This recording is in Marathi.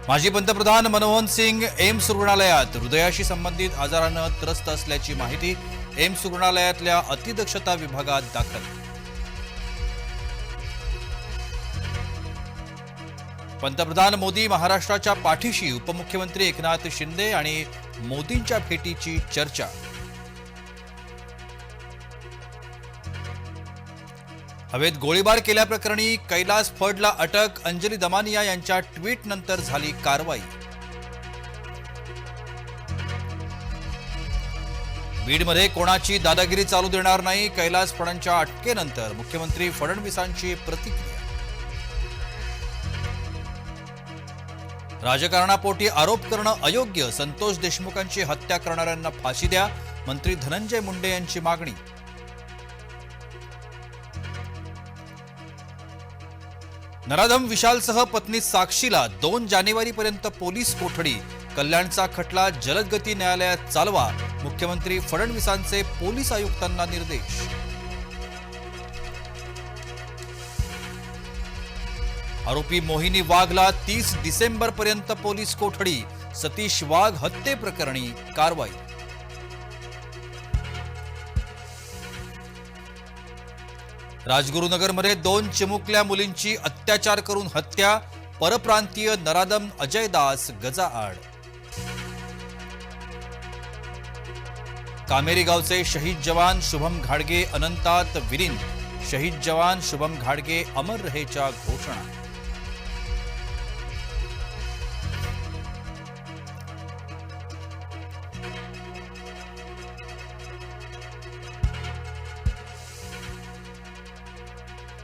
माजी पंतप्रधान मनमोहन सिंग एम्स रुग्णालयात हृदयाशी संबंधित आजारानं त्रस्त असल्याची माहिती। एम्स रुग्णालयातल्या अतिदक्षता विभागात दाखल। पंतप्रधान मोदी महाराष्ट्राच्या पाठीशी, उपमुख्यमंत्री एकनाथ शिंदे आणि मोदींच्या भेटीची चर्चा। हवेत गोळीबार केल्याप्रकरणी कैलास फडला अटक, अंजली दमानिया यांच्या ट्विट नंतर झाली कारवाई। बीडमध्ये कोणाची दादागिरी चालू देणार नाही, कैलास फडांच्या अटकेनंतर मुख्यमंत्री फडणवीसांची प्रतिक्रिया। राजकारणापोटी आरोप करणं अयोग्य, संतोष देशमुखांची हत्या करणाऱ्यांना फाशी द्या, मंत्री धनंजय मुंडे यांची मागणी। नराधम विशालसह पत्नी साक्षीला 2 जानेवारीपर्यंत पोलीस कोठडी, कल्याणचा खटला जलदगती न्यायालयात चालवा, मुख्यमंत्री फडणवीसांचे पोलीस आयुक्तांना निर्देश। आरोपी मोहिनी वाघला 30 डिसेंबरपर्यंत पोलीस कोठडी, सतीश वाघ हत्येप्रकरणी कारवाई। राजगुरुनगरमध्ये 2 चिमुकल्या मुलींची अत्याचार करून हत्या, परप्रांतीय नराधम अजय दास गजाआड। कामेरी गावचे शहीद जवान शुभम घाडगे अनंतात विलीन, शहीद जवान शुभम घाडगे अमर रहेच्या घोषणा।